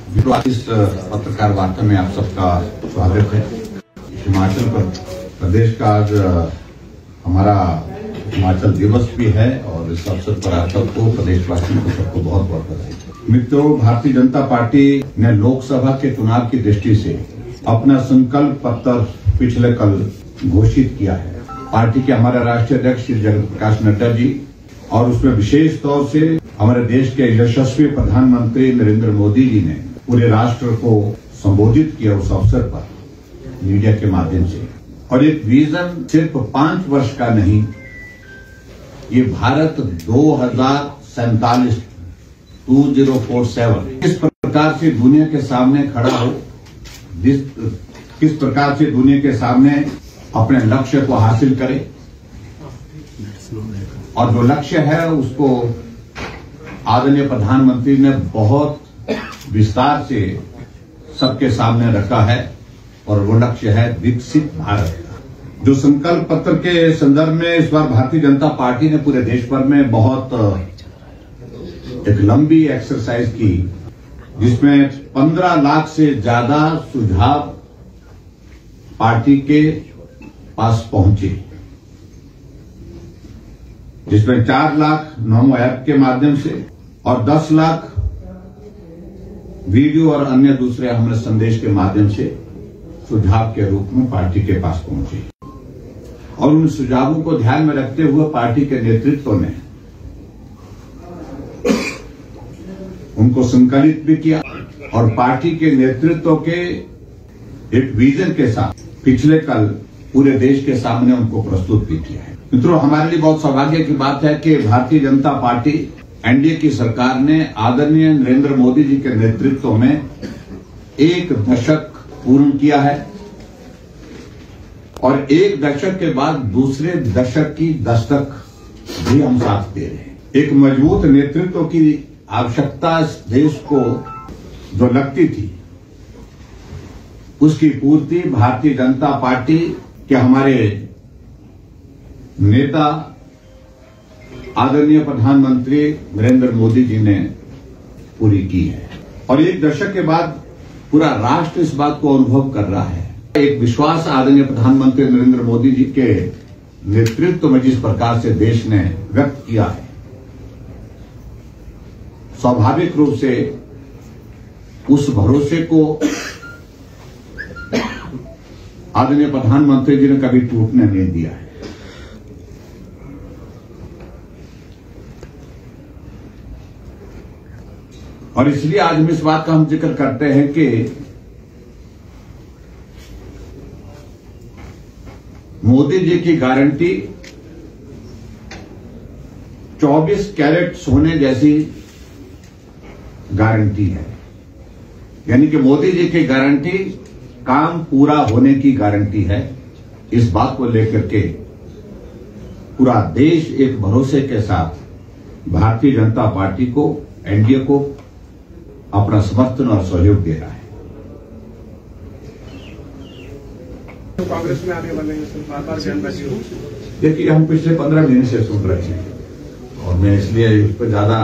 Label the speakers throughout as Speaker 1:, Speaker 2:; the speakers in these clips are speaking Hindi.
Speaker 1: इस पत्रकार वार्ता में आप सबका स्वागत है। हिमाचल प्रदेश का आज हमारा हिमाचल दिवस भी है और इस अवसर पर आप सबको, प्रदेशवासियों को सबको बहुत बहुत बधाई। मित्रों, भारतीय जनता पार्टी ने लोकसभा के चुनाव की दृष्टि से अपना संकल्प पत्र पिछले कल घोषित किया है। पार्टी के हमारे राष्ट्रीय अध्यक्ष श्री जगत प्रकाश नड्डा जी और उसमें विशेष तौर से हमारे देश के यशस्वी प्रधानमंत्री नरेंद्र मोदी जी ने पूरे राष्ट्र को संबोधित किया उस अवसर पर मीडिया के माध्यम से। और एक विजन सिर्फ 5 वर्ष का नहीं, ये भारत 2047 किस प्रकार से दुनिया के सामने खड़ा हो, किस प्रकार से दुनिया के सामने अपने लक्ष्य को हासिल करे और जो लक्ष्य है उसको आदरणीय प्रधानमंत्री ने बहुत विस्तार से सबके सामने रखा है और वो लक्ष्य है विकसित भारत। जो संकल्प पत्र के संदर्भ में इस बार भारतीय जनता पार्टी ने पूरे देश भर में बहुत एक लंबी एक्सरसाइज की, जिसमें 15 लाख से ज्यादा सुझाव पार्टी के पास पहुंचे, जिसमें 4 लाख नमो ऐप के माध्यम से और 10 लाख वीडियो और अन्य दूसरे हमारे संदेश के माध्यम से सुझाव के रूप में पार्टी के पास पहुंचे। और उन सुझावों को ध्यान में रखते हुए पार्टी के नेतृत्व ने उनको संकलित भी किया और पार्टी के नेतृत्व के एक विजन के साथ पिछले कल पूरे देश के सामने उनको प्रस्तुत भी किया है। मित्रों, हमारे लिए बहुत सौभाग्य की बात है कि भारतीय जनता पार्टी एनडीए की सरकार ने आदरणीय नरेंद्र मोदी जी के नेतृत्व में 1 दशक पूर्ण किया है और 1 दशक के बाद दूसरे दशक की दस्तक भी हम साथ दे रहे हैं। एक मजबूत नेतृत्व की आवश्यकता इस देश को जो लगती थी, उसकी पूर्ति भारतीय जनता पार्टी के हमारे नेता आदरणीय प्रधानमंत्री नरेंद्र मोदी जी ने पूरी की है। और 1 दशक के बाद पूरा राष्ट्र इस बात को अनुभव कर रहा है। एक विश्वास आदरणीय प्रधानमंत्री नरेंद्र मोदी जी के नेतृत्व में जिस प्रकार से देश ने व्यक्त किया है, स्वाभाविक रूप से उस भरोसे को आदरणीय प्रधानमंत्री जी ने कभी टूटने नहीं दिया है। और इसलिए आज हम इस बात का जिक्र करते हैं कि मोदी जी की गारंटी 24 कैरेट सोने जैसी गारंटी है। यानी कि मोदी जी की गारंटी काम पूरा होने की गारंटी है। इस बात को लेकर के पूरा देश एक भरोसे के साथ भारतीय जनता पार्टी को, एनडीए को अपना समर्थन और सहयोग दे रहा है।
Speaker 2: तो कांग्रेस में आने वाले बार-बार बयानबाजी हो।
Speaker 1: देखिए, हम पिछले 15 दिन से सुन रहे हैं और मैं इसलिए इस पर ज्यादा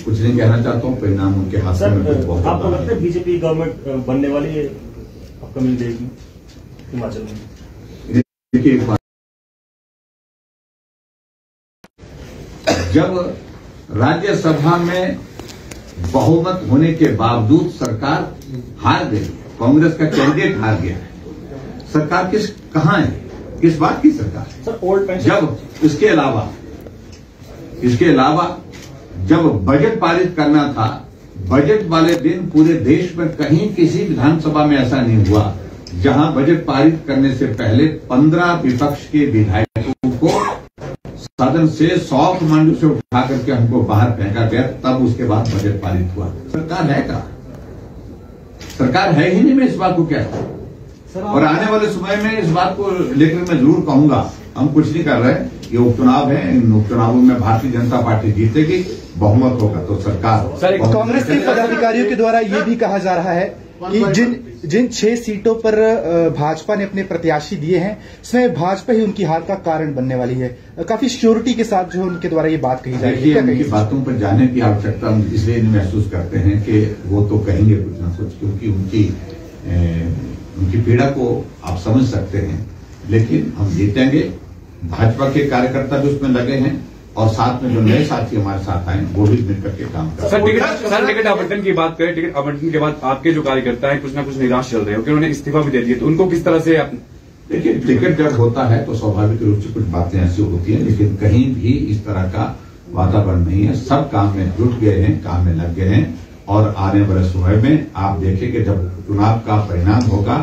Speaker 1: कुछ नहीं कहना चाहता हूं। परिणाम उनके हाथ में बहुत।
Speaker 3: आपको लगता है बीजेपी गवर्नमेंट बनने वाली है अपकमिंग डेज में हिमाचल में?
Speaker 1: देखिए, जब राज्यसभा में बहुमत होने के बावजूद सरकार हार गई, कांग्रेस का कैंडिडेट हार गया है, सरकार कहां है? किस बात की सरकार है?
Speaker 3: Sir, old pension.
Speaker 1: जब इसके अलावा जब बजट पारित करना था, बजट वाले दिन पूरे देश में कहीं किसी विधानसभा में ऐसा नहीं हुआ जहां बजट पारित करने से पहले 15 विपक्ष के विधायकों को सदन से 100 कमांडो से उठा करके हमको बाहर फेंका गया, तब उसके बाद बजट पारित हुआ। सरकार है का? सरकार है ही नहीं। मैं इस बात को कहता हूं और आने वाले समय में इस बात को लेकर मैं जरूर कहूंगा। हम कुछ नहीं कर रहे, ये उपचुनाव है, इन उपचुनावों में भारतीय जनता पार्टी जीतेगी, बहुमत होगा तो सरकार।
Speaker 4: सर, कांग्रेस के पदाधिकारियों के द्वारा ये भी कहा जा रहा है कि जिन 6 सीटों पर भाजपा ने अपने प्रत्याशी दिए हैं, इसमें भाजपा ही उनकी हार का कारण बनने वाली है। काफी श्योरिटी के साथ जो उनके द्वारा ये बात कही जा रही है।
Speaker 1: उनकी बातों पर जाने की आवश्यकता हम इसलिए महसूस करते हैं कि वो तो कहेंगे कुछ ना कुछ, क्योंकि उनकी पीड़ा को आप समझ सकते हैं। लेकिन हम जीतेंगे, भाजपा के कार्यकर्ता भी उसमें लगे हैं और साथ में जो नए साथी हमारे साथ आए वो भी मिलकर के काम कर रहे हैं।
Speaker 5: सर टिकट आवंटन की बात करें, टिकट आवंटन के बाद आपके जो कार्यकर्ता हैं कुछ ना कुछ निराश चल रहे हो, उन्होंने इस्तीफा भी दे दिया, तो उनको किस तरह से
Speaker 1: देखिए, टिकट जब होता है तो स्वाभाविक रूप से कुछ बातें ऐसी होती हैं, लेकिन कहीं भी इस तरह का वातावरण नहीं है। सब काम में जुट गए हैं, काम में लग गए हैं और आने वाले समय में आप देखेंगे जब चुनाव का परिणाम होगा।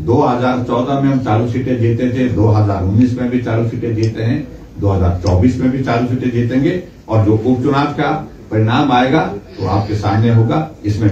Speaker 1: 2014 में हम 4 सीटें जीते थे, 2019 में भी 4 सीटें जीते हैं, 2024 में भी 4 सीटें जीतेंगे और जो उपचुनाव का परिणाम आएगा तो आपके सामने होगा। इसमें